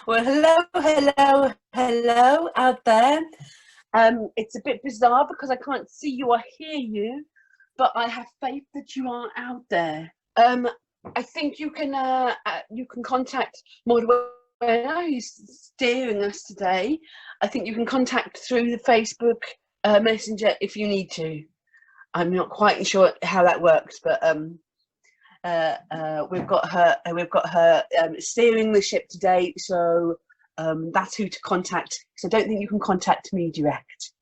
Well, hello out there. It's a bit bizarre because I can't see you or hear you, but I have faith that you are out there. I think you can contact Maudwena, who's steering us today. I think you can contact through the Facebook Messenger if you need to. I'm not quite sure how that works, but we've got her steering the ship today, so that's who to contact. So I don't think you can contact me direct,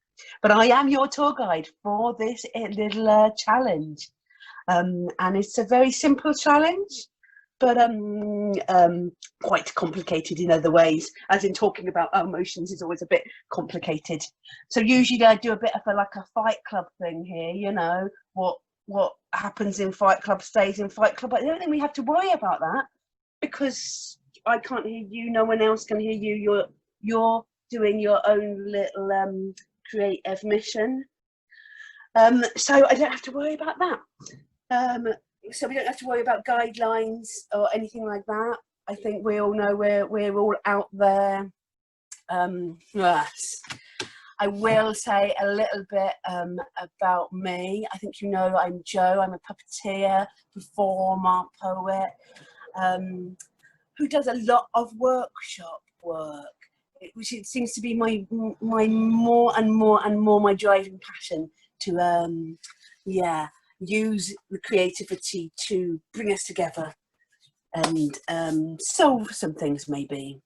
but I am your tour guide for this little challenge, and it's a very simple challenge, but quite complicated in other ways, as in talking about emotions is always a bit complicated. So usually I do a bit of a Fight Club thing here, you know, what happens in Fight Club stays in Fight Club. I don't think we have to worry about that because I can't hear you, no one else can hear you. You're doing your own little creative mission, so I don't have to worry about that. So we don't have to worry about guidelines or anything like that. I think we all know we're all out there. Yes. I will say a little bit about me. I think you know I'm Jo. I'm a puppeteer, performer, poet, who does a lot of workshop work, which it seems to be my more and more my driving passion to use the creativity to bring us together and solve some things maybe.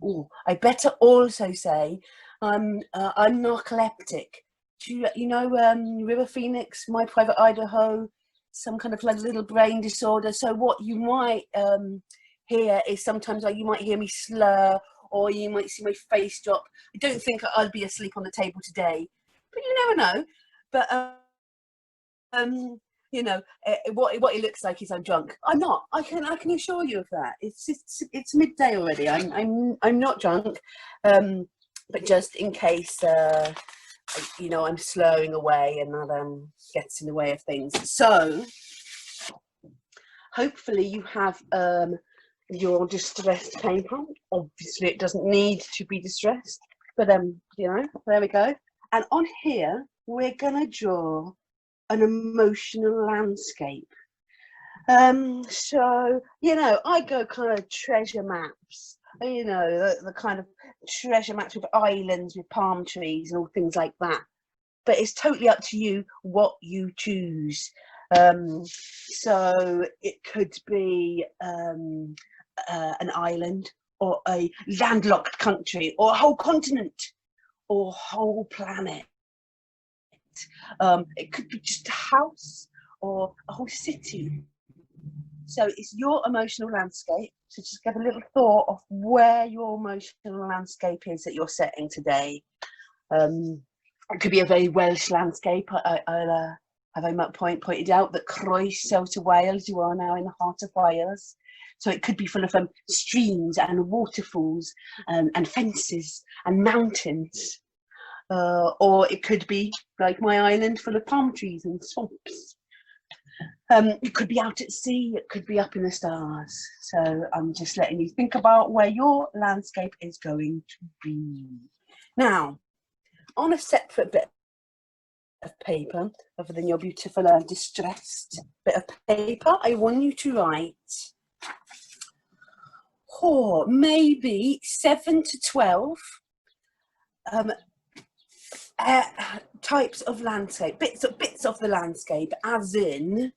Oh, I better also say I'm narcoleptic. Do you know River Phoenix, My Private Idaho, some kind of little brain disorder? So what you might hear is sometimes you might hear me slur, or you might see my face drop. I don't think I'll be asleep on the table today, but you never know. But you know, what it looks like is I'm drunk. I'm not. I can assure you of that. It's midday already. I'm not drunk. But just in case, you know, I'm slurring away and that gets in the way of things. So hopefully you have your distressed paper. Obviously it doesn't need to be distressed, but you know, there we go. And on here we're gonna draw an emotional landscape. So, you know, I go kind of treasure maps, you know, the kind of treasure maps with islands with palm trees and all things like that. But it's totally up to you what you choose. So it could be an island, or a landlocked country, or a whole continent, or a whole planet. It could be just a house or a whole city. So it's your emotional landscape. So just give a little thought of where your emotional landscape is that you're setting today. It could be a very Welsh landscape. I'll have I pointed out that croeso to Wales, you are now in the heart of Wales. So it could be full of streams and waterfalls and fences and mountains. Or it could be like my island, full of palm trees and swamps. It could be out at sea, it could be up in the stars. So I'm just letting you think about where your landscape is going to be. Now, on a separate bit of paper, other than your beautiful distressed bit of paper, I want you to write maybe 7 to 12 types of landscape, bits of the landscape, as in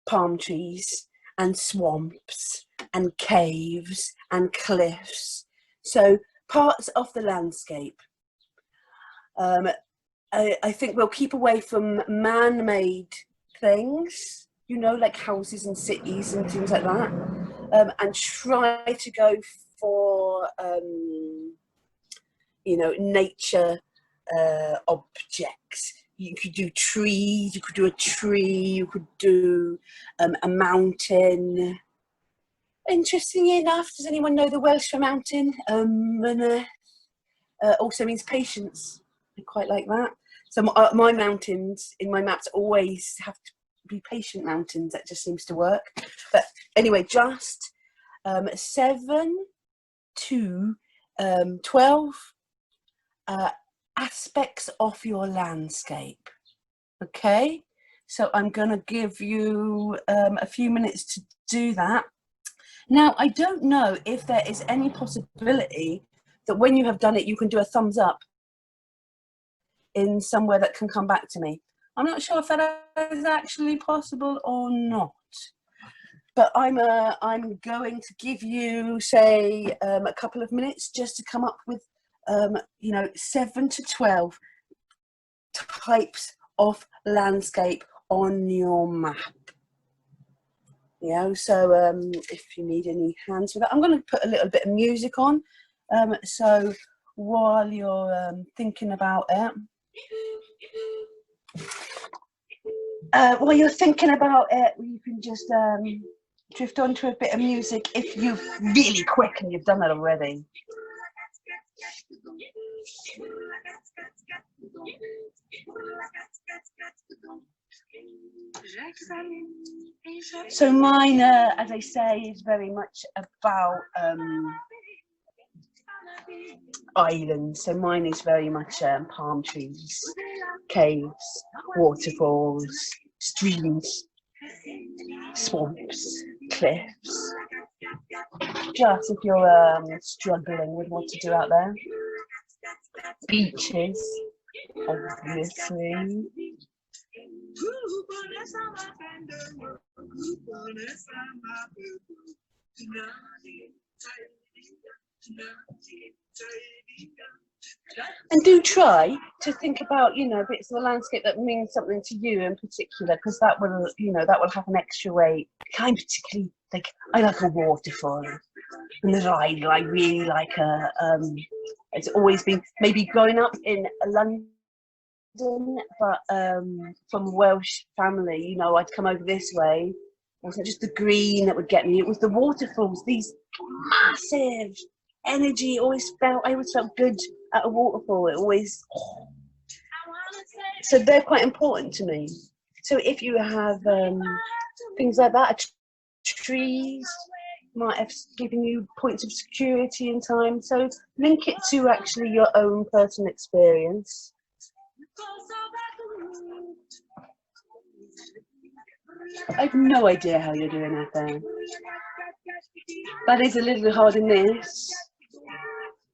palm trees and swamps and caves and cliffs. So parts of the landscape. I think we'll keep away from man-made things, you know, like houses and cities and things like that, and try to go for you know, nature objects. You could do trees, you could do a tree, you could do a mountain. Interestingly enough, does anyone know the Welsh for mountain? Also means patience. I quite like that. So my mountains in my maps always have to be patient mountains. That just seems to work. But anyway, just 7 to 12 aspects of your landscape. Okay, so I'm going to give you a few minutes to do that. Now, I don't know if there is any possibility that when you have done it, you can do a thumbs up in somewhere that can come back to me. I'm not sure if that is actually possible or not. But I'm going to give you, say, a couple of minutes just to come up with, 7 to 12 types of landscape on your map. So if you need any hands with that, I'm going to put a little bit of music on. So while you're thinking about it, you can just drift onto a bit of music if you've really quick and you've done that already. So mine, as I say, is very much about islands. So mine is very much palm trees, caves, waterfalls, streams, swamps, cliffs. Just if you're struggling with what to do out there. Beaches, obviously. And do try to think about, bits of the landscape that means something to you in particular, because that will have an extra weight. I'm particularly I like a waterfall, and I really like it's always been maybe growing up in London, but from a Welsh family, I'd come over this way. It wasn't just the green that would get me; it was the waterfalls. These massive energy. I always felt good at a waterfall. It always. So they're quite important to me. So if you have things like that, trees might have given you points of security in time. So link it to actually your own personal experience. I have no idea how you're doing out there. That is a little hard in this,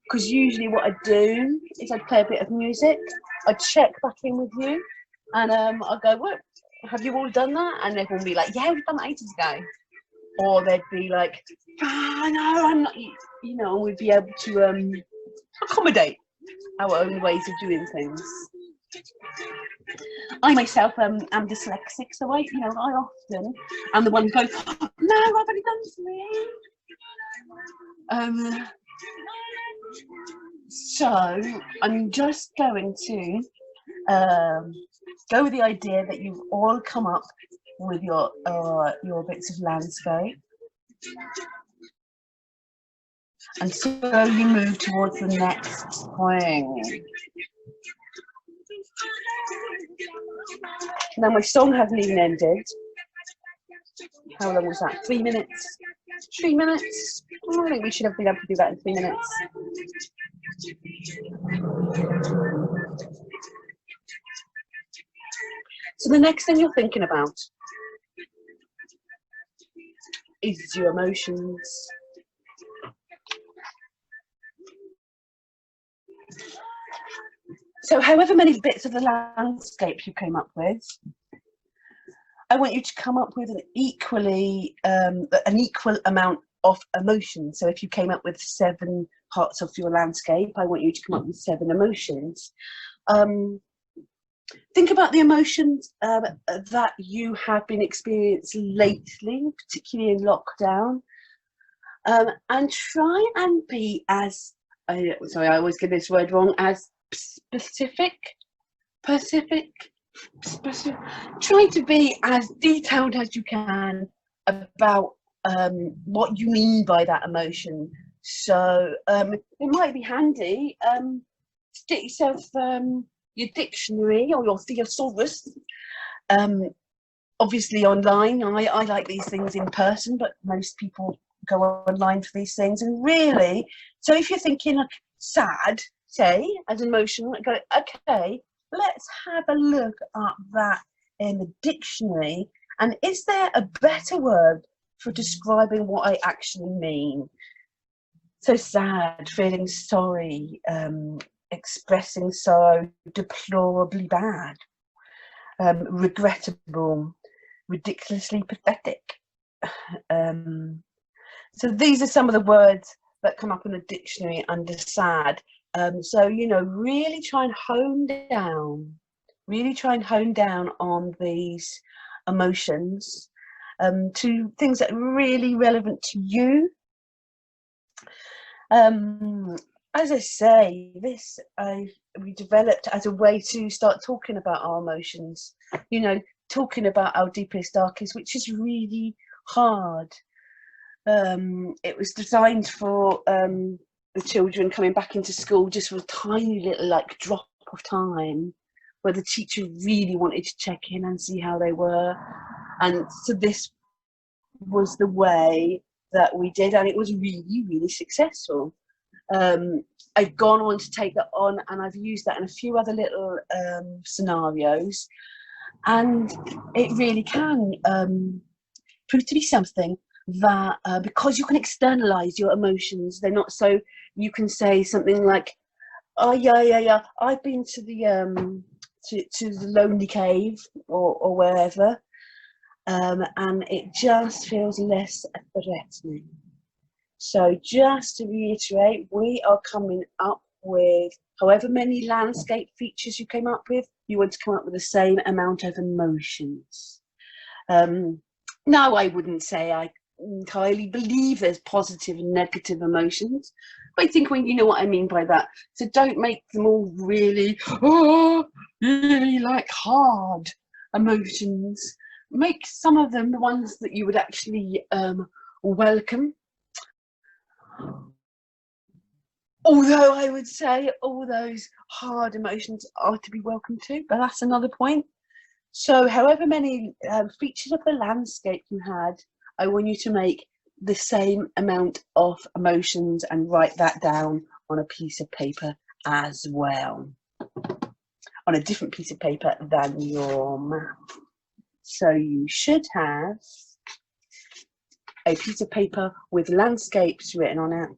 because usually what I do is I'd play a bit of music, I'd check back in with you, and I'd go, "What? Have you all done that?" And everyone would be like, "Yeah, we've done that ages ago." Or they'd be like, "Oh, no, I'm not," and we'd be able to accommodate our own ways of doing things. I myself am dyslexic, so I often am the one who goes, "Oh, no, I've only done 3." So I'm just going to go with the idea that you've all come up with your bits of landscape, and slowly move towards the next thing. Now my song hasn't even ended. How long was that? 3 minutes? 3 minutes? Oh, I think we should have been able to do that in 3 minutes. So the next thing you're thinking about is your emotions. So however many bits of the landscape you came up with, I want you to come up with an equal amount of emotion. So if you came up with 7 parts of your landscape, I want you to come up with 7 emotions. Think about the emotions that you have been experiencing lately, particularly in lockdown, and try and be as, I always get this word wrong, as specific. Try to be as detailed as you can about what you mean by that emotion. So it might be handy, stick yourself your dictionary or your thesaurus, obviously online. I like these things in person, but most people go online for these things. And really, so if you're thinking like sad, say, as emotional, go, okay, let's have a look at that in the dictionary. And is there a better word for describing what I actually mean? So sad, feeling sorry, expressing sorrow, deplorably bad, regrettable, ridiculously pathetic. So these are some of the words that come up in the dictionary under sad. So, you know, really try and hone down on these emotions, to things that are really relevant to you. As I say, this we developed as a way to start talking about our emotions, you know, talking about our deepest, darkest, which is really hard. It was designed for the children coming back into school, just for a tiny little like drop of time where the teacher really wanted to check in and see how they were. And so this was the way that we did, and it was really, really successful. I've gone on to take that on, and I've used that in a few other little scenarios, and it really can prove to be something that, because you can externalize your emotions, they're not so, you can say something like, oh yeah, I've been to the to the lonely cave or wherever, and it just feels less threatening. So just to reiterate, we are coming up with however many landscape features you came up with, you want to come up with the same amount of emotions. Now, I wouldn't say I entirely believe there's positive and negative emotions, but I think you know what I mean by that. So don't make them all really, really like hard emotions. Make some of them the ones that you would actually welcome. Although I would say all those hard emotions are to be welcomed too, but that's another point. So however many features of the landscape you had, I want you to make the same amount of emotions and write that down on a piece of paper as well, on a different piece of paper than your map. So you should have a piece of paper with landscapes written on it.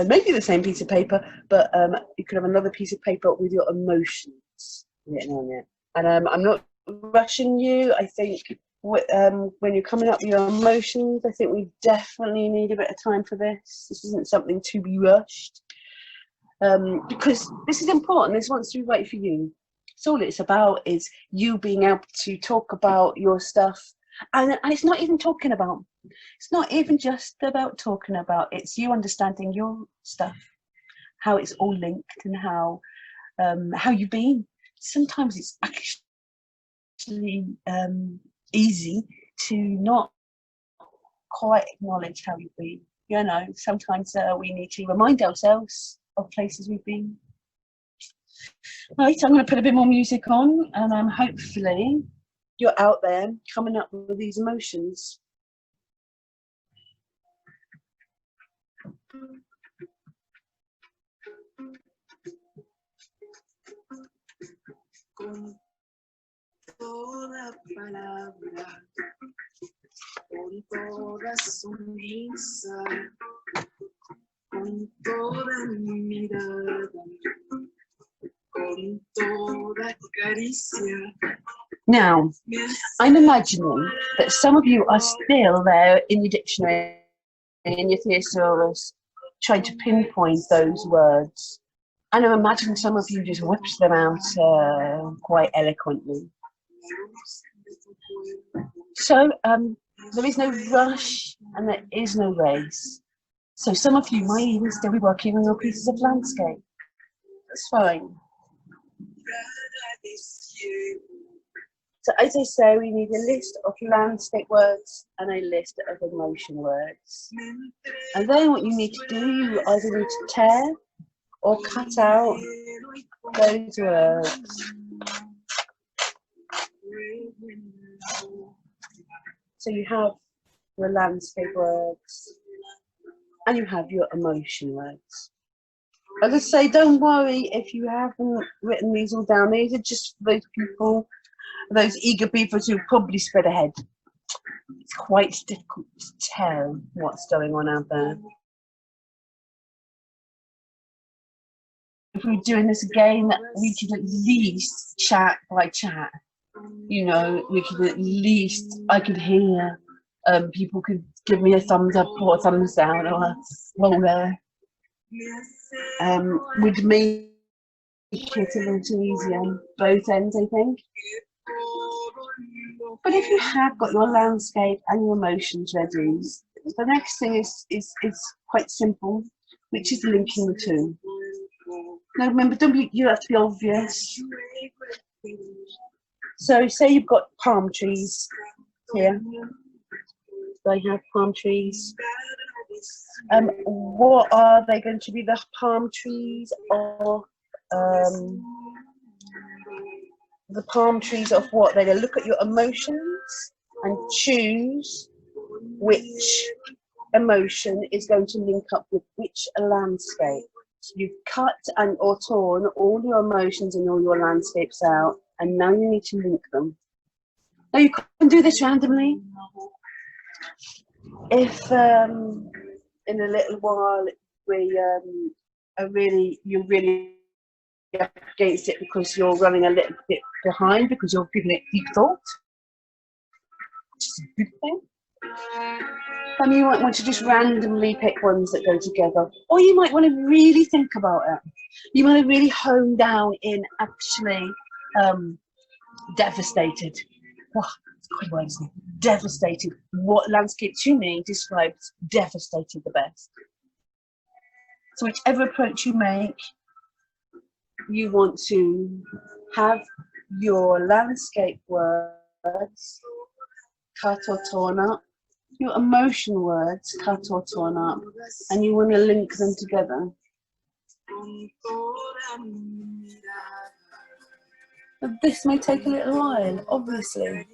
Maybe the same piece of paper, but you could have another piece of paper with your emotions written on it. And I'm not rushing you. I think when you're coming up with your emotions, I think we definitely need a bit of time for this. This isn't something to be rushed, because this is important. This wants to be right for you. So all it's about is you being able to talk about your stuff, and it's not even talking about. It's not even just about talking about. It's you understanding your stuff, how it's all linked, and how you've been. Sometimes it's actually easy to not quite acknowledge how you've been. You know, sometimes we need to remind ourselves of places we've been. Right, I'm going to put a bit more music on, and hopefully you're out there coming up with these emotions. Con toda palabra, con toda sonrisa, con toda mirada, con toda caricia. Now, I'm imagining that some of you are still there in your dictionary, in your thesaurus, trying to pinpoint those words. And I imagine some of you just whipped them out quite eloquently. So there is no rush and there is no race. So some of you might even still be working on your pieces of landscape. That's fine. So as I say, we need a list of landscape words and a list of emotion words. And then what you need to do, you either need to tear or cut out those words. So you have the landscape words, and you have your emotion words. As I say, don't worry if you haven't written these all down. These are just for those people, those eager people who probably spread ahead. It's quite difficult to tell what's going on out there. If we were doing this again, we could at least chat by chat. You know, we could at least, I could hear, people could give me a thumbs up or a thumbs down or a roll there. Would make it a little easier on both ends, I think. But if you have got your landscape and your emotions ready, the next thing is quite simple, which is linking the two. Now remember, you have to be obvious. So say you've got palm trees here. They have palm trees. What are they going to be? The palm trees of the palm trees of what? They're going to look at your emotions and choose which emotion is going to link up with which landscape. So you've cut and or torn all your emotions and all your landscapes out, and now you need to link them. Now you can do this randomly. If in a little while you're really up against it because you're running a little bit behind because you're giving it deep thought, which is a good thing. And you might want to just randomly pick ones that go together, or you might want to really think about it. You might really hone down in actually devastated. Oh, it's quite a word, isn't it? Devastated. What landscape to me describes devastated the best. So whichever approach you make, you want to have your landscape words cut or torn up, your emotion words cut or torn up, and you want to link them together. But this may take a little while, obviously.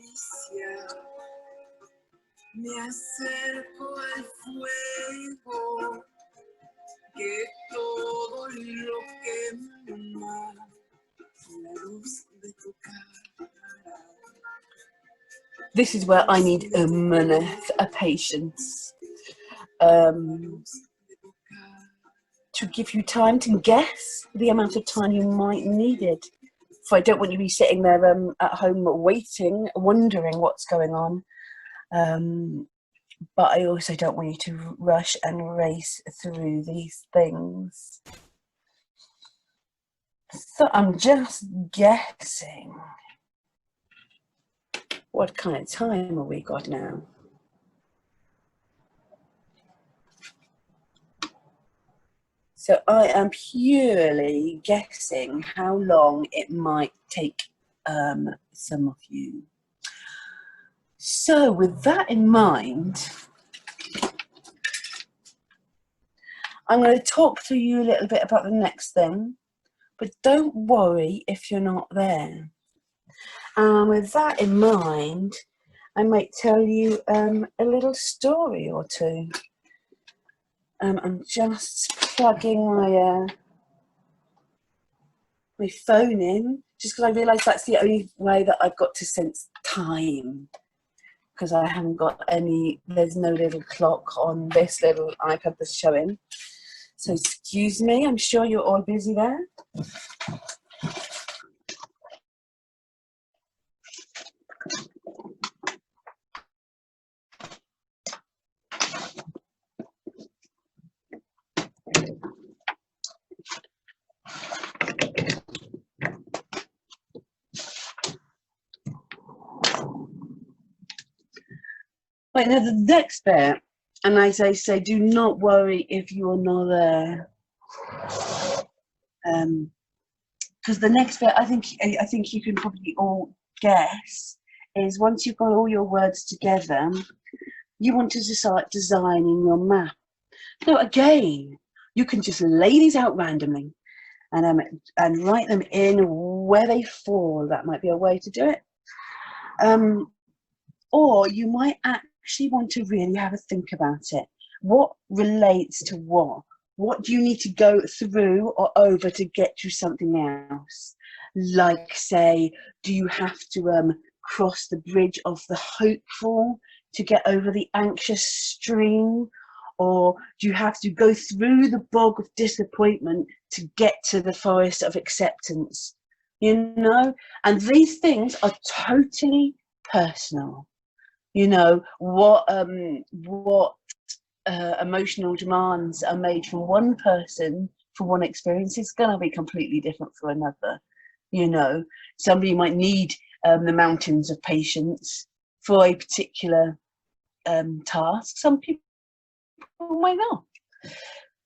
This is where I need a minute, a patience, to give you time to guess the amount of time you might need it. So I don't want you to be sitting there at home waiting, wondering what's going on. But I also don't want you to rush and race through these things. So I'm just guessing. What kind of time have we got now? So I am purely guessing how long it might take some of you. So with that in mind, I'm going to talk to you a little bit about the next thing, but don't worry if you're not there. With that in mind, I might tell you a little story or two. I'm just plugging my phone in, just because I realise that's the only way that I've got to sense time, because I haven't got there's no little clock on this little iPad that's showing. So excuse me, I'm sure you're all busy there. Right, now the next bit, and as I say, do not worry if you're not there, because the next bit, I think you can probably all guess, is once you've got all your words together, you want to start designing your map. Now again, you can just lay these out randomly and write them in where they fall. That might be a way to do it. Or you might actually want to really have a think about it What relates to what? What do you need to go through or over to get to something else? Like, say, do you have to cross the bridge of the hopeful to get over the anxious stream? Or do you have to go through the bog of disappointment to get to the forest of acceptance? You know, and these things are totally personal. You know, what emotional demands are made from one person for one experience is going to be completely different for another. You know, somebody might need the mountains of patience for a particular task. Some people might not.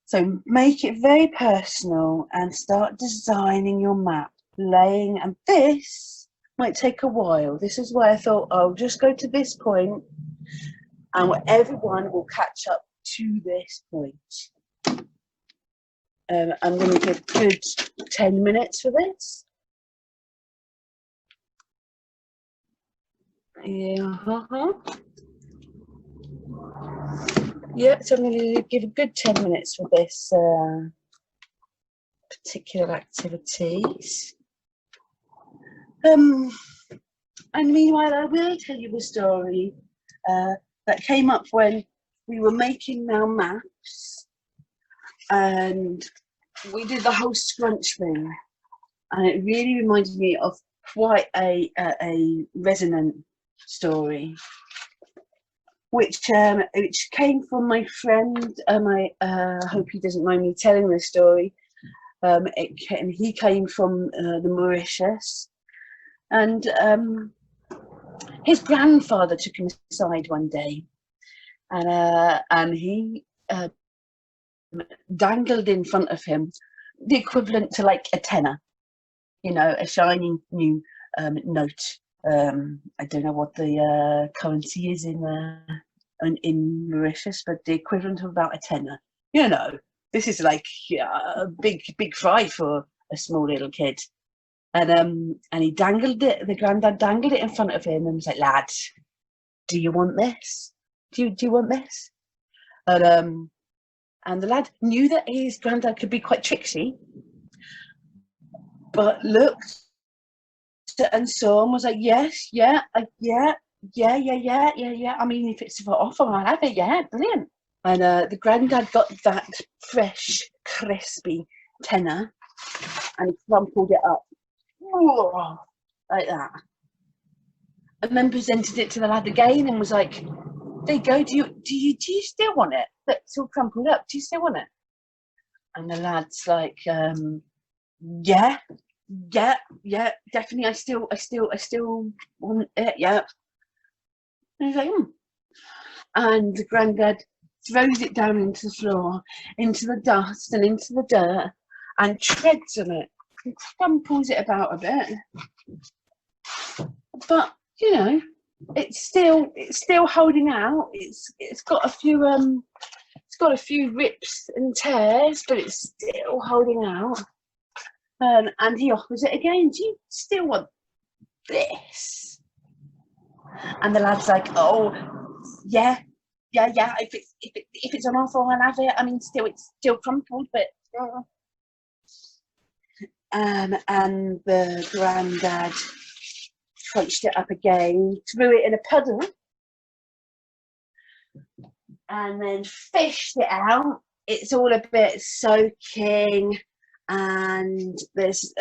So make it very personal and start designing your map, laying, and this might take a while. This is why I thought I'll just go to this point and everyone will catch up to this point. I'm going to give a good 10 minutes for this. Yeah. Yeah, so I'm going to give a good 10 minutes for this particular activities. And meanwhile, I will tell you a story that came up when we were making our maps, and we did the whole scrunch thing, and it really reminded me of quite a resonant story, which came from my friend. I hope he doesn't mind me telling this story. He came from the Mauritius, and his grandfather took him aside one day, and he dangled in front of him the equivalent to like a tenner, you know, a shiny new note. I don't know what the currency is in Mauritius, but the equivalent of about a tenner. You know, this is like a big fry for a small little kid. And he dangled it. The granddad dangled it in front of him and was like, "Lad, do you want this? Do you want this?" And the lad knew that his granddad could be quite tricksy, but looked and saw and was like, "Yes, yeah. I mean, if it's for offer, I'll have it. Yeah, brilliant." And the granddad got that fresh, crispy tenner, and he crumpled it up like that, and then presented it to the lad again and was like, "There you go. Do you still want it? That's all crumpled up. Do you still want it?" And the lad's like, "Yeah, definitely. I still want it. Yeah." And he's like, And the granddad throws it down into the floor, into the dust and into the dirt, and treads on it and crumples it about a bit. But you know, it's still holding out. It's got a few rips and tears, but it's still holding out. And he offers it again. "Do you still want this?" And the lad's like, "Oh, yeah. If it's on offer, I'll have it. I mean, it's still crumpled, but." And the granddad crunched it up again, threw it in a puddle, and then fished it out. It's all a bit soaking, and there's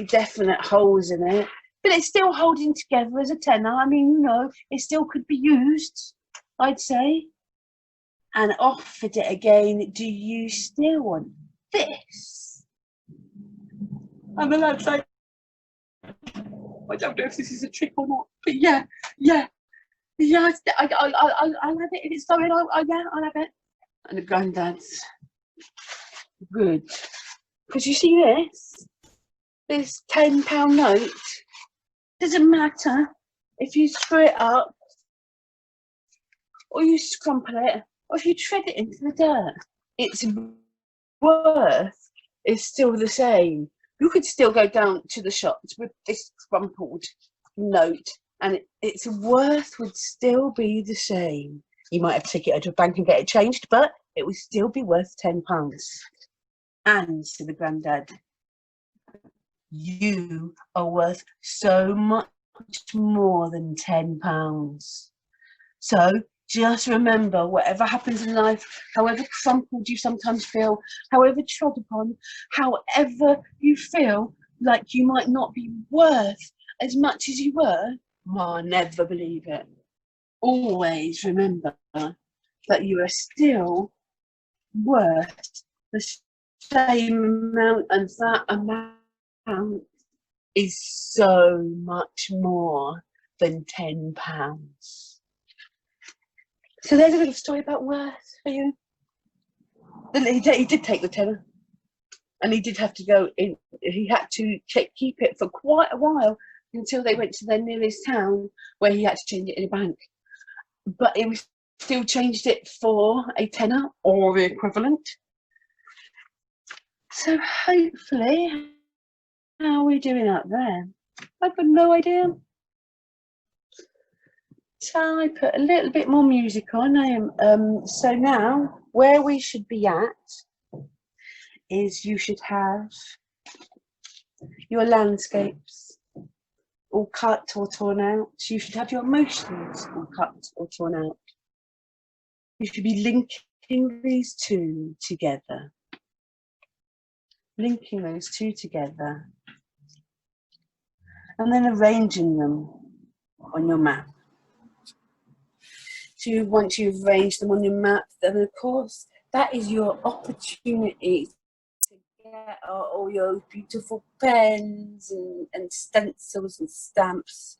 definite holes in it, but it's still holding together as a tenner. I mean, you know, it still could be used, I'd say. And offered it again. "Do you still want this?" And the lad's like, "I don't know if this is a trick or not, but yeah, I'll have it if it's going. I'll have it." And the granddad's good, because you see this £10 note. Doesn't matter if you screw it up, or you scrumple it, or if you tread it into the dirt. Its worth is still the same. You could still go down to the shops with this crumpled note, and its worth would still be the same. You might have to take it out to a bank and get it changed, but it would still be worth £10. And to the granddad, you are worth so much more than £10. So just remember, whatever happens in life, however crumpled you sometimes feel, however trod upon, however you feel like you might not be worth as much as you were, never believe it. Always remember that you are still worth the same amount, and that amount is so much more than £10. So there's a little story about worth for you. He did take the tenner, and he did have to go in. He had to keep it for quite a while until they went to their nearest town where he had to change it in a bank. But he still changed it for a tenner or the equivalent. So hopefully, how are we doing out there? I've got no idea. So I put a little bit more music on. So now where we should be at is you should have your landscapes all cut or torn out. You should have your emotions all cut or torn out. You should be linking these two together. Linking those two together. And then arranging them on your map. So once you've arranged them on your map, then of course that is your opportunity to get all your beautiful pens and stencils and stamps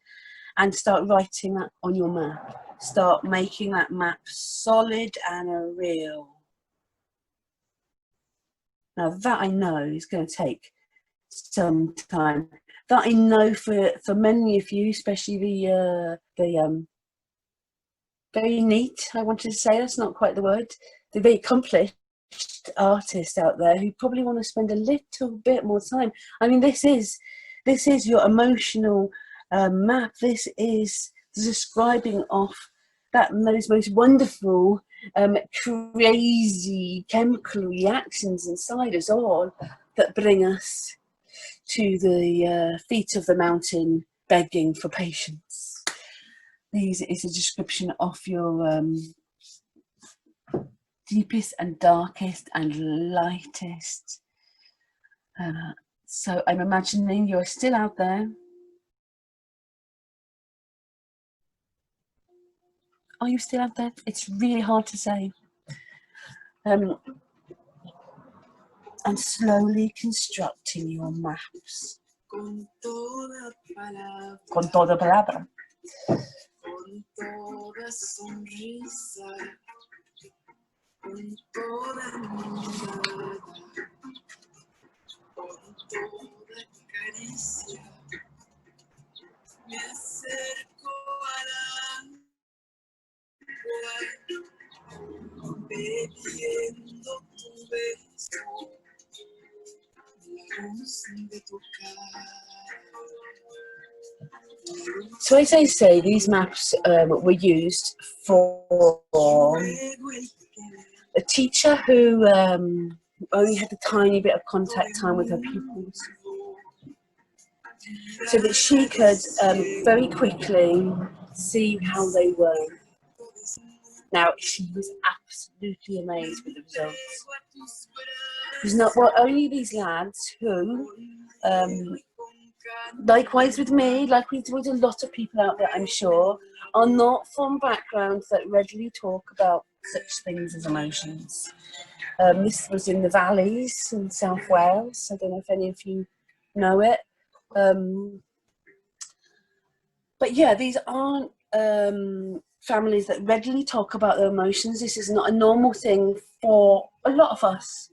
and start writing that on your map. Start making that map solid and real. Now that I know is going to take some time. That I know for many of you, especially the very neat, I wanted to say, that's not quite the word, the very accomplished artists out there who probably want to spend a little bit more time. I mean, this is your emotional map. This is describing off those most wonderful, crazy chemical reactions inside us all that bring us to the feet of the mountain begging for patience. These is a description of your deepest and darkest and lightest. So I'm imagining you're still out there. Are you still out there? It's really hard to say. And slowly constructing your maps. Con toda palabra. Con toda sonrisa, con toda mirada, con toda caricia, me acerco a la agua, bebiendo tu beso, la luz de tu cara. So as I say, these maps were used for a teacher who only had a tiny bit of contact time with her pupils, so that she could very quickly see how they were. Now, she was absolutely amazed with the results. It was only these lads who likewise with me, like with a lot of people out there, I'm sure, are not from backgrounds that readily talk about such things as emotions. This was in the valleys in South Wales. I don't know if any of you know it. But yeah, these aren't families that readily talk about their emotions. This is not a normal thing for a lot of us.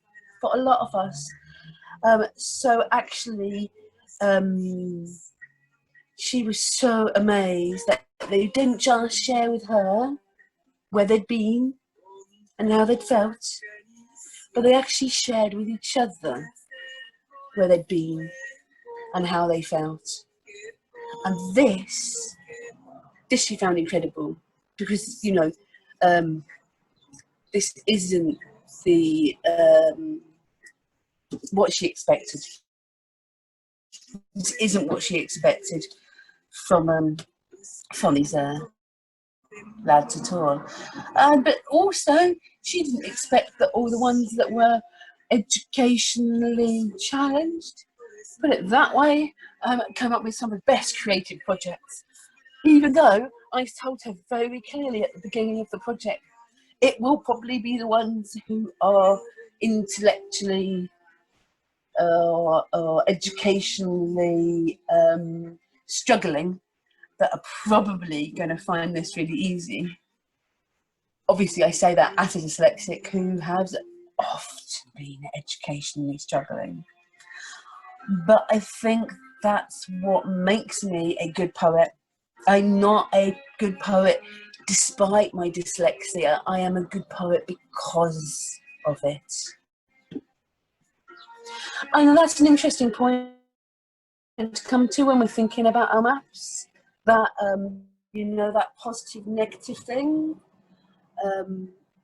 So actually, she was so amazed that they didn't just share with her where they'd been and how they'd felt, but they actually shared with each other where they'd been and how they felt. And this she found incredible, because, you know, this isn't the what she expected. This isn't what she expected from these lads at all. But also, she didn't expect that all the ones that were educationally challenged, put it that way, come up with some of the best creative projects. Even though I told her very clearly at the beginning of the project, it will probably be the ones who are intellectually or educationally struggling that are probably going to find this really easy. Obviously, I say that as a dyslexic who has often been educationally struggling. But I think that's what makes me a good poet. I'm not a good poet despite my dyslexia. I am a good poet because of it. I know that's an interesting point to come to when we're thinking about our maps. That you know, that positive negative thing.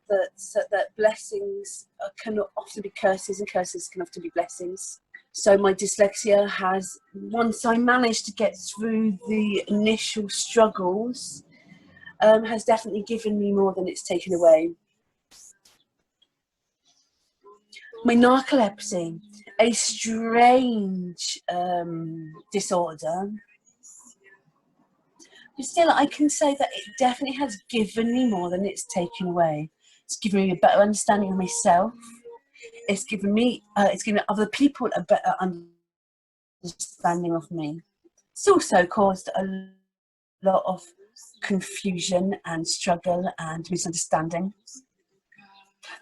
That blessings can often be curses and curses can often be blessings. So my dyslexia has, once I managed to get through the initial struggles, has definitely given me more than it's taken away. My narcolepsy, a strange disorder, but still I can say that it definitely has given me more than it's taken away. It's given me a better understanding of myself. It's given other people a better understanding of me. It's also caused a lot of confusion and struggle and misunderstanding.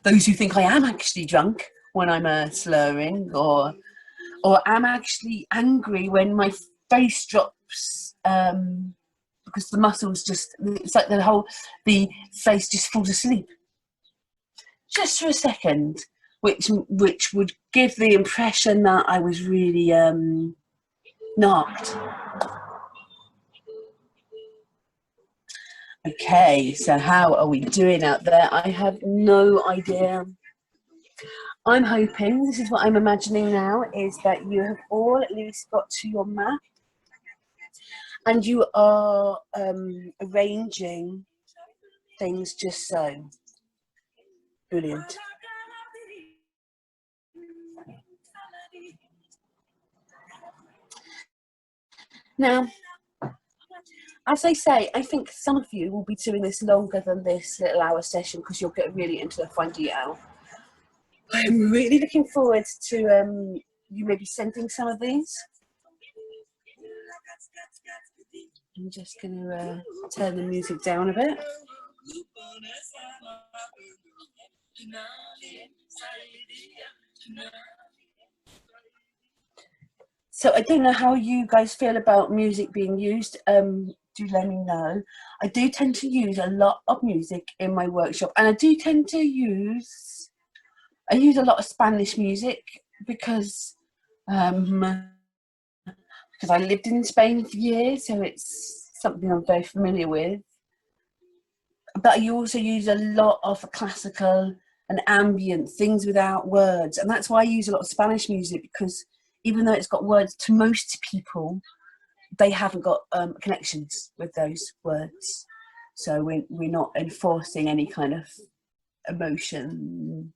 Those who think I am actually drunk when I'm slurring, or am actually angry when my face drops, because the muscles just, it's like the face just falls asleep. Just for a second, which would give the impression that I was really knocked. Okay, so how are we doing out there? I have no idea. I'm hoping, this is what I'm imagining now, is that you have all at least got to your map and you are arranging things just so. Brilliant. Now, as I say, I think some of you will be doing this longer than this little hour session because you'll get really into the fine detail. I'm really looking forward to you maybe sending some of these. I'm just going to turn the music down a bit. So I don't know how you guys feel about music being used. Do let me know. I do tend to use a lot of music in my workshop, and I do tend to use a lot of Spanish music because I lived in Spain for years, so it's something I'm very familiar with. But I also use a lot of classical and ambient things without words, and that's why I use a lot of Spanish music, because even though it's got words, to most people they haven't got connections with those words, so we're not enforcing any kind of emotion.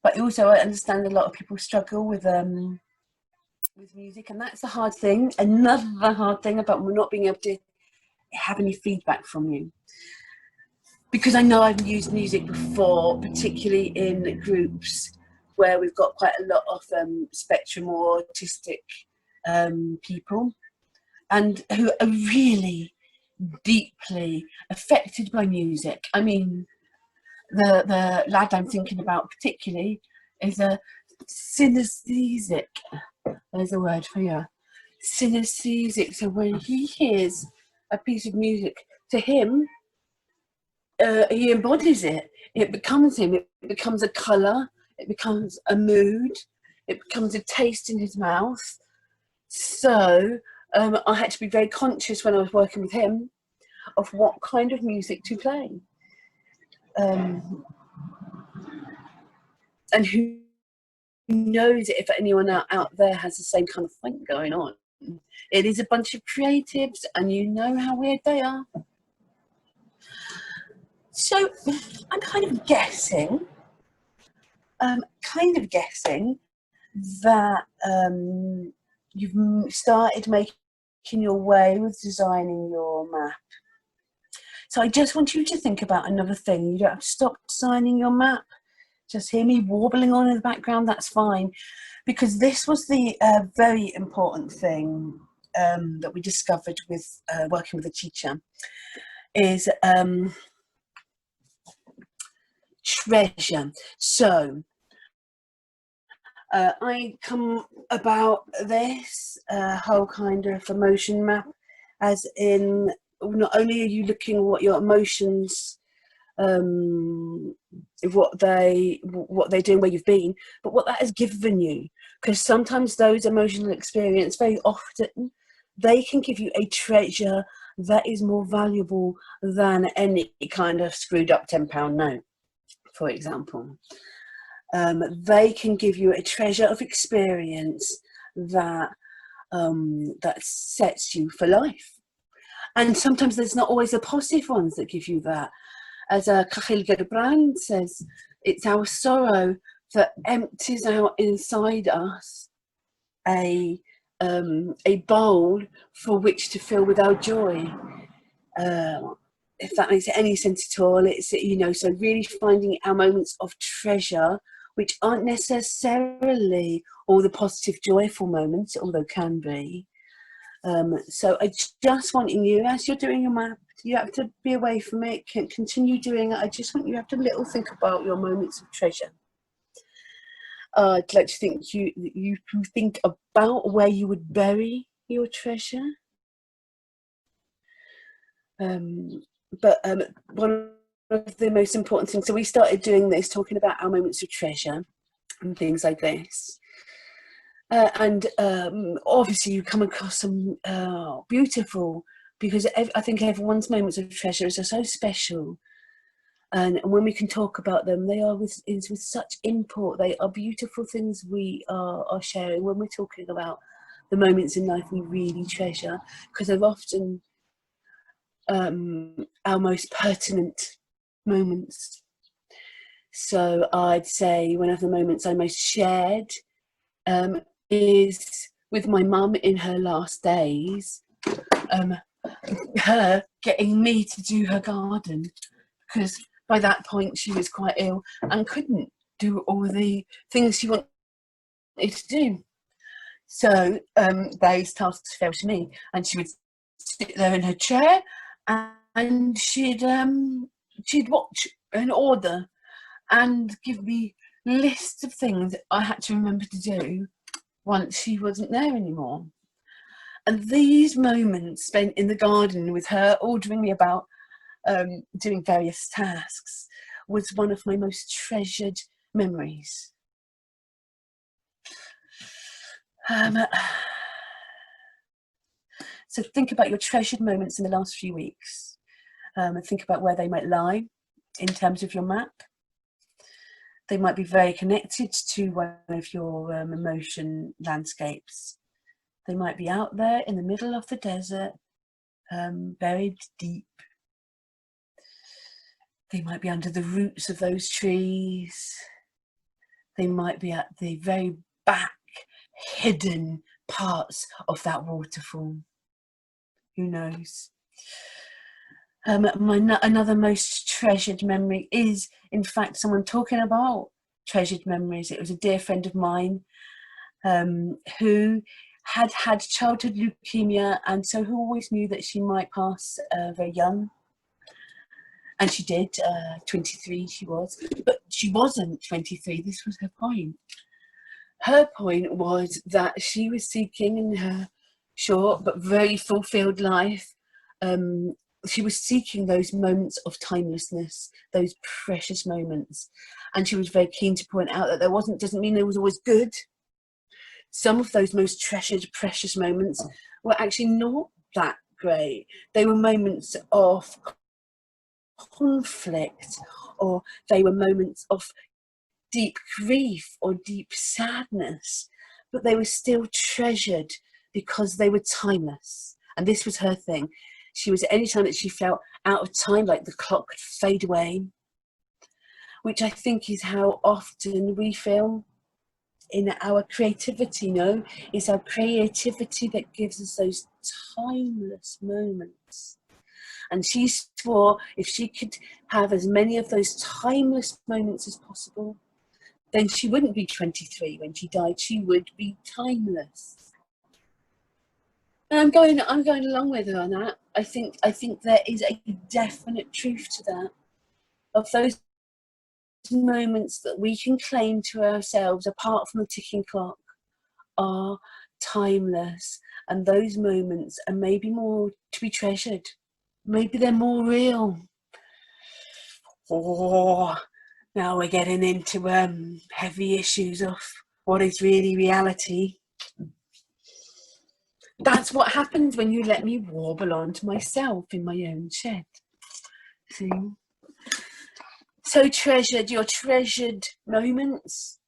But also I understand a lot of people struggle with music, and that's a hard thing. Another hard thing about not being able to have any feedback from you, because I know I've used music before, particularly in groups where we've got quite a lot of spectrum or autistic people, and who are really deeply affected by music. I mean, the lad I'm thinking about particularly is a synesthetic. There's a word for you. Synesthetic. So when he hears a piece of music, to him, he embodies it. It becomes him. It becomes a colour. It becomes a mood. It becomes a taste in his mouth. So I had to be very conscious when I was working with him of what kind of music to play. And who knows if anyone out there has the same kind of thing going on. It is a bunch of creatives, and you know how weird they are. So I'm kind of guessing that you've started making your way with designing your map. So I just want you to think about another thing. You don't have to stop designing your map. Just hear me warbling on in the background, that's fine. Because this was the very important thing that we discovered with working with a teacher, is treasure. So I come about this whole kind of emotion map as in, not only are you looking at what your emotions, what they're doing, where you've been, but what that has given you. Because sometimes those emotional experiences, very often, they can give you a treasure that is more valuable than any kind of screwed up £10 note, for example. They can give you a treasure of experience that that sets you for life. And sometimes there's not always the positive ones that give you that. As Cachil Gerbrand says, it's our sorrow that empties out inside us a bowl for which to fill with our joy. If that makes any sense at all, it's, you know, so really finding our moments of treasure, which aren't necessarily all the positive, joyful moments, although can be. So I just want you, as you're doing your map, you have to be away from it, continue doing it. I just want you to have to little think about your moments of treasure. I'd like to think you think about where you would bury your treasure. But one of the most important things, so we started doing this, talking about our moments of treasure and things like this. And obviously you come across some beautiful, because I think everyone's moments of treasure are so special. And when we can talk about them, they are with such import. They are beautiful things we are sharing when we're talking about the moments in life we really treasure, because they're often our most pertinent moments. So I'd say one of the moments I most shared is with my mum in her last days, her getting me to do her garden, because by that point she was quite ill and couldn't do all the things she wanted to do. So those tasks fell to me, and she would sit there in her chair and she'd watch and order and give me lists of things I had to remember to do once she wasn't there anymore. And these moments spent in the garden with her ordering me about doing various tasks was one of my most treasured memories. So think about your treasured moments in the last few weeks, and think about where they might lie in terms of your map. They might be very connected to one of your emotion landscapes. They might be out there in the middle of the desert, buried deep. They might be under the roots of those trees. They might be at the very back, hidden parts of that waterfall. Who knows? Another most treasured memory is, in fact, someone talking about treasured memories. It was a dear friend of mine who had had childhood leukemia, and so who always knew that she might pass very young. And she did, 23 she was, but she wasn't 23, this was her point. Her point was that she was seeking in her short but very fulfilled life, she was seeking those moments of timelessness, those precious moments. And she was very keen to point out that doesn't mean there was always good. some of those most treasured, precious moments were actually not that great. They were moments of conflict, or they were moments of deep grief or deep sadness, but they were still treasured because they were timeless. And this was her thing. She was, any time that she felt out of time, like the clock could fade away, which I think is how often we feel in our creativity. No, it's our creativity that gives us those timeless moments. And she swore if she could have as many of those timeless moments as possible, then she wouldn't be 23 when she died. She would be timeless. And I'm going along with her on that. I think there is a definite truth to that. Of those moments that we can claim to ourselves, apart from the ticking clock, are timeless. And those moments are maybe more to be treasured. Maybe they're more real. Oh, now we're getting into heavy issues of what is really reality. That's what happens when you let me warble on to myself in my own shed. See? So treasured, your treasured moments,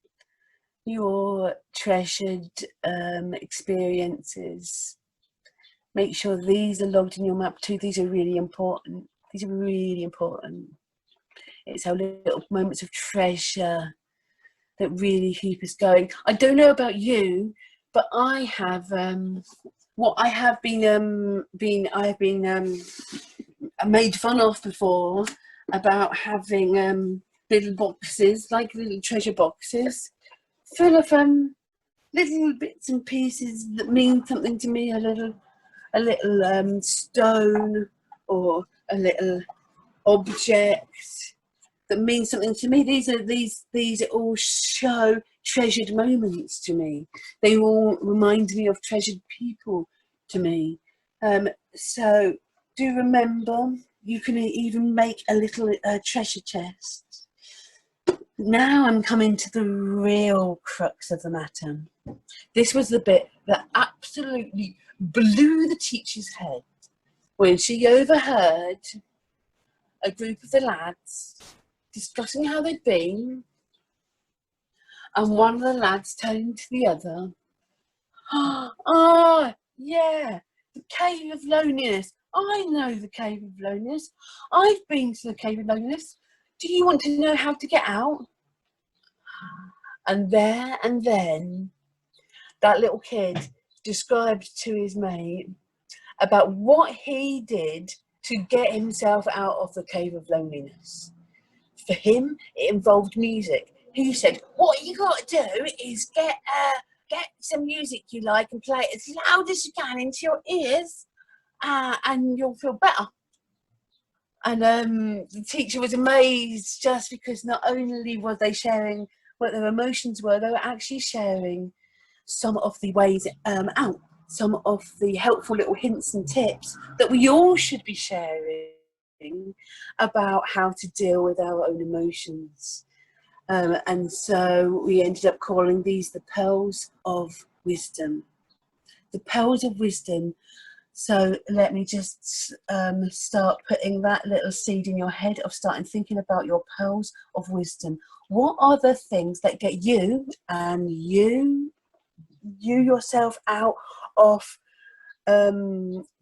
your treasured experiences. Make sure these are logged in your map too. These are really important. These are really important. It's our little moments of treasure that really keep us going. I don't know about you, but I have I have been made fun of before about having little boxes, like little treasure boxes, full of little bits and pieces that mean something to me. A little stone or a little object that means something to me. These all show treasured moments to me. They all remind me of treasured people to me. So do remember, you can even make a little treasure chest. Now I'm coming to the real crux of the matter. This was the bit that absolutely blew the teacher's head when she overheard a group of the lads discussing how they'd been, and one of the lads turning to the other, "Oh, yeah, the Cave of Loneliness. I know the Cave of Loneliness. I've been to the Cave of Loneliness. Do you want to know how to get out?" And there and then, that little kid described to his mate about what he did to get himself out of the Cave of Loneliness. For him, it involved music. He said, what you got to do is get some music you like and play it as loud as you can into your ears, and you'll feel better. And the teacher was amazed, just because not only were they sharing what their emotions were, they were actually sharing some of the ways out, some of the helpful little hints and tips that we all should be sharing about how to deal with our own emotions. And so we ended up calling these the pearls of wisdom. The pearls of wisdom. So let me just start putting that little seed in your head of starting thinking about your pearls of wisdom. What are the things that get you and you yourself out of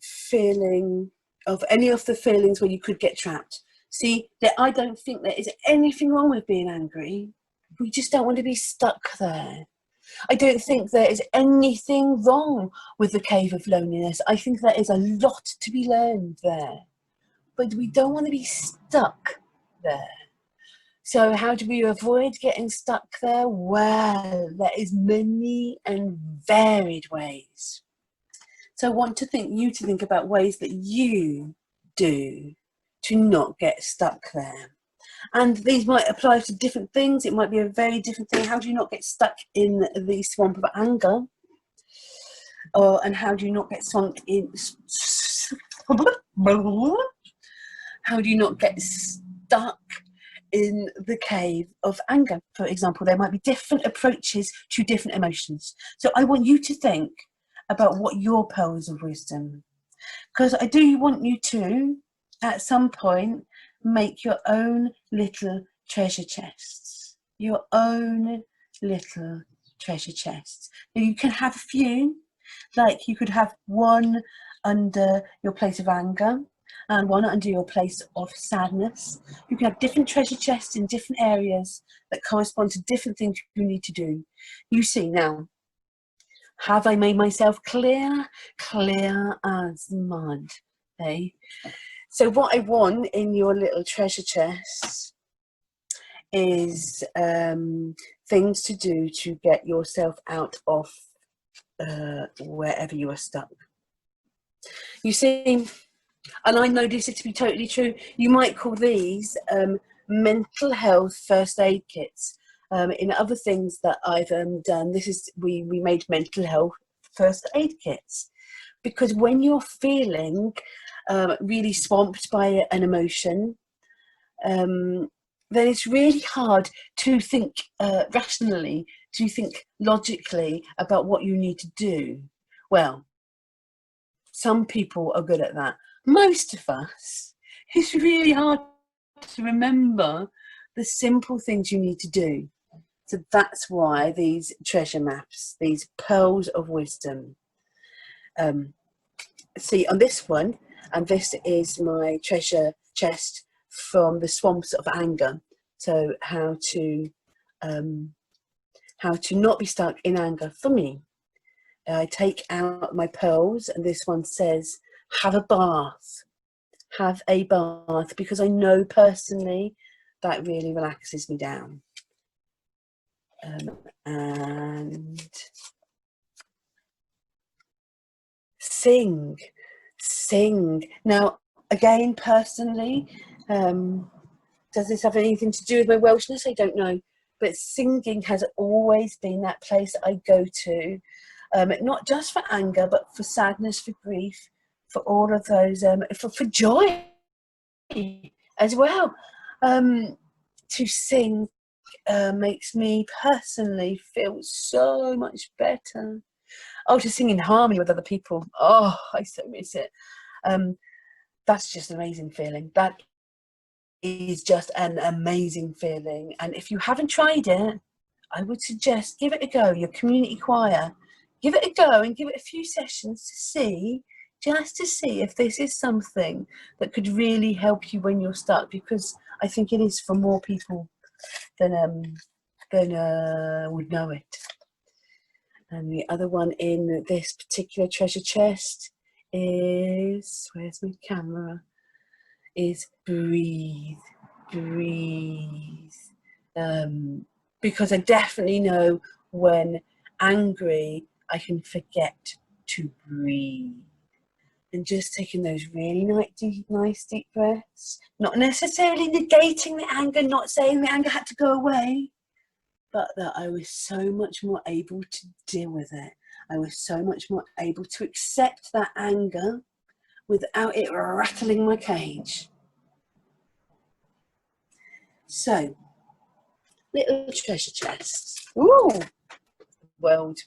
feeling of any of the feelings where you could get trapped? See, that I don't think there is anything wrong with being angry. We just don't want to be stuck there. I don't think there is anything wrong with the Cave of Loneliness. I think there is a lot to be learned there, but we don't want to be stuck there. So how do we avoid getting stuck there? Well, there is many and varied ways. So I want you to think about ways that you do to not get stuck there. And these might apply to different things. It might be a very different thing. How do you not get stuck in the swamp of anger? And how do you not get sunk in... How do you not get stuck in the cave of anger, for example. There might be different approaches to different emotions. So I want you to think about what your pearls of wisdom, because I do want you to, at some point, make your own little treasure chests. Your own little treasure chests. Now you can have a few, like you could have one under your place of anger and one under your place of sadness. You can have different treasure chests in different areas that correspond to different things you need to do. You see now, have I made myself clear? Clear as mud. Okay? So what I want in your little treasure chests is things to do to get yourself out of wherever you are stuck. You see, and I know this to be totally true, you might call these mental health first aid kits. In other things that I've done, this is we made mental health first aid kits, because when you're feeling really swamped by an emotion, then it's really hard to think rationally, to think logically about what you need to do. Well, some people are good at that. Most of us, it's really hard to remember the simple things you need to do. So that's why these treasure maps, these pearls of wisdom. See on this one, and this is my treasure chest from the swamps of anger. So how to not be stuck in anger for me. I take out my pearls, and this one says, have a bath. Have a bath, because I know personally that really relaxes me down. And sing. Now, again, personally, does this have anything to do with my Welshness? I don't know. But singing has always been that place I go to, not just for anger, but for sadness, for grief, for all of those, for joy as well. To sing makes me personally feel so much better. Oh, to sing in harmony with other people. Oh, I so miss it. That's just an amazing feeling. That is just an amazing feeling. And if you haven't tried it, I would suggest give it a go. Your community choir, give it a go and give it a few sessions to see, just to see if this is something that could really help you when you're stuck, because I think it is for more people than would know it. And the other one in this particular treasure chest is, where's my camera, is breathe. Because I definitely know when angry I can forget to breathe. And just taking those really nice deep breaths, not necessarily negating the anger, not saying the anger had to go away, but that I was so much more able to deal with it. I was so much more able to accept that anger without it rattling my cage. So, little treasure chests. Ooh, world.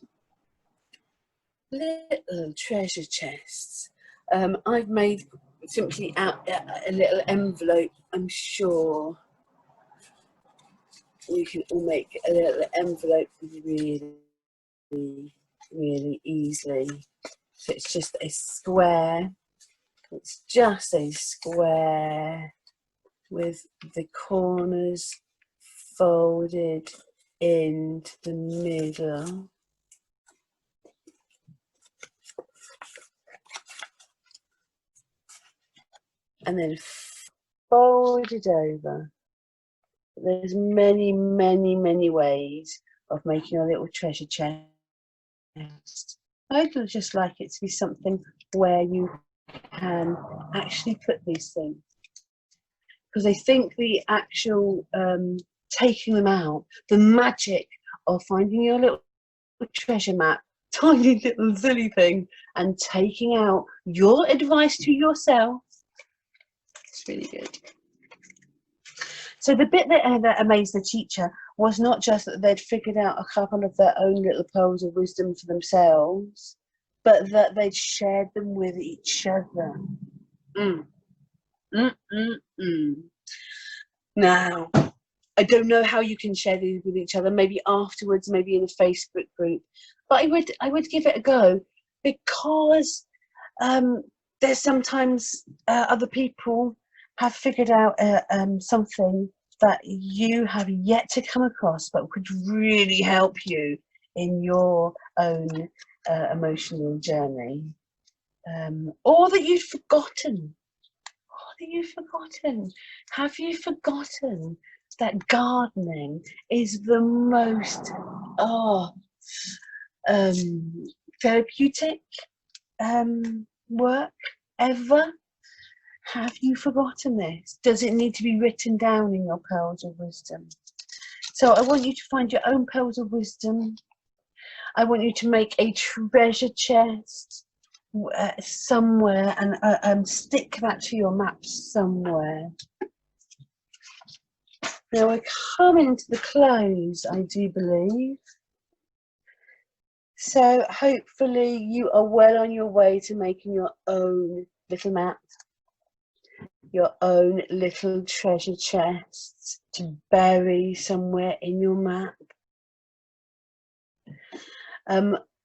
Little treasure chests. I've made simply out a little envelope. I'm sure we can all make a little envelope really easily. So it's just a square. It's just a square with the corners folded into the middle. And then fold it over. There's many ways of making a little treasure chest. I'd just like it to be something where you can actually put these things, because I think the actual taking them out, the magic of finding your little treasure map, tiny little silly thing, and taking out your advice to yourself, it's really good. So the bit that amazed the teacher was not just that they'd figured out a couple of their own little pearls of wisdom for themselves, but that they'd shared them with each other. Now, I don't know how you can share these with each other, maybe afterwards, maybe in a Facebook group, but I would give it a go, because there's sometimes other people have figured out something that you have yet to come across, but could really help you in your own emotional journey, or that you've forgotten. Have you forgotten that gardening is the most therapeutic work ever? Have you forgotten this? Does it need to be written down in your pearls of wisdom? So I want you to find your own pearls of wisdom. I want you to make a treasure chest somewhere, and stick that to your map somewhere. Now we're coming to the close, I do believe. So hopefully you are well on your way to making your own little map, your own little treasure chest to bury somewhere in your map.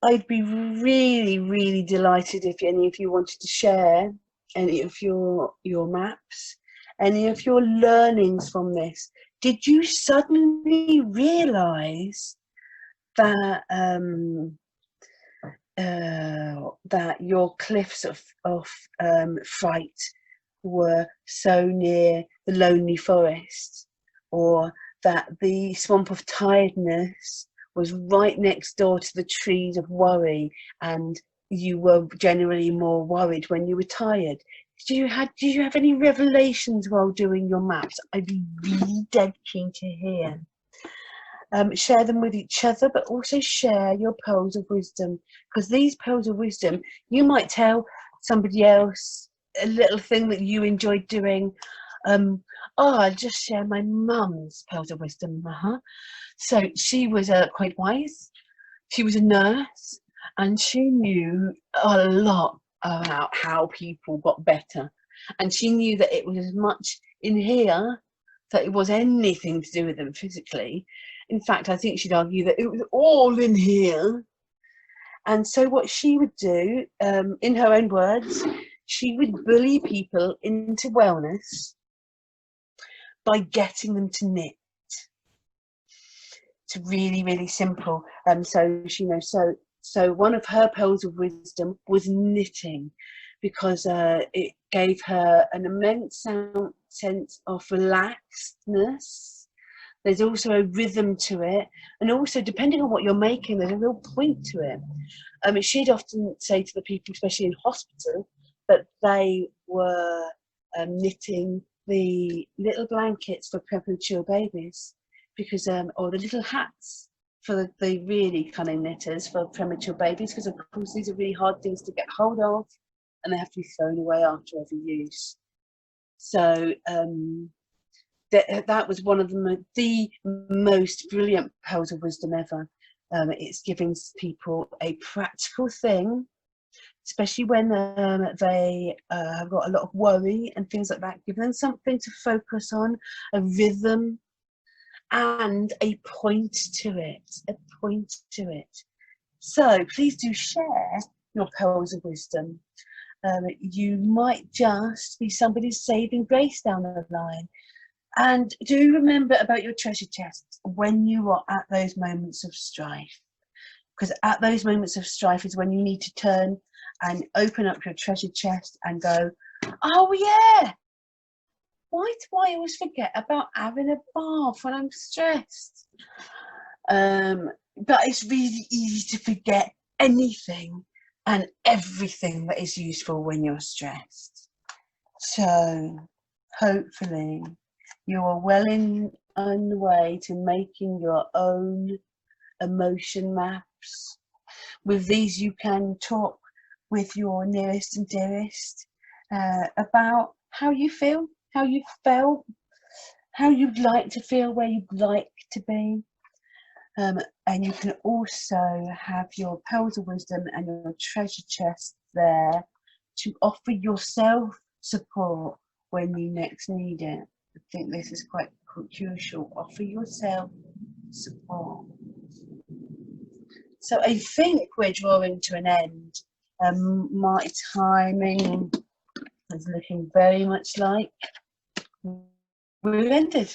I'd be really, really delighted if any of you wanted to share any of your maps, any of your learnings from this. Did you suddenly realise that that your cliffs of fright were so near the lonely forest, or that the swamp of tiredness was right next door to the trees of worry, and you were generally more worried when you were tired? Did you have any revelations while doing your maps? I'd be really dead keen to hear. Share them with each other, but also share your pearls of wisdom, because these pearls of wisdom, you might tell somebody else a little thing that you enjoyed doing. I'll just share my mum's pearls of wisdom. So she was quite wise. She was a nurse, and she knew a lot about how people got better, and she knew that it was as much in here that it was anything to do with them physically. In fact, I think she'd argue that it was all in here. And so what she would do, in her own words, she would bully people into wellness by getting them to knit. It's really, really simple. So one of her pearls of wisdom was knitting, because it gave her an immense sense of relaxedness. There's also a rhythm to it, and also depending on what you're making, there's a real point to it. She'd often say to the people, especially in hospital, that they were knitting the little blankets for premature babies, because or the little hats for the really cunning knitters for premature babies, because of course these are really hard things to get hold of, and they have to be thrown away after every use. So that was one of the most brilliant pearls of wisdom ever. It's giving people a practical thing, especially when they have got a lot of worry and things like that. Give them something to focus on, a rhythm, and a point to it. So please do share your pearls of wisdom. You might just be somebody's saving grace down the line. And do remember about your treasure chests when you are at those moments of strife, because at those moments of strife is when you need to turn and open up your treasure chest and go, oh yeah, why do I always forget about having a bath when I'm stressed? But it's really easy to forget anything and everything that is useful when you're stressed. So hopefully you are well on the way to making your own emotion maps. With these, you can talk with your nearest and dearest about how you feel, how you felt, how you'd like to feel, where you'd like to be. And you can also have your pearls of wisdom and your treasure chest there to offer yourself support when you next need it. I think this is quite crucial. Offer yourself support. So I think we're drawing to an end. My timing is looking very much like we've ended.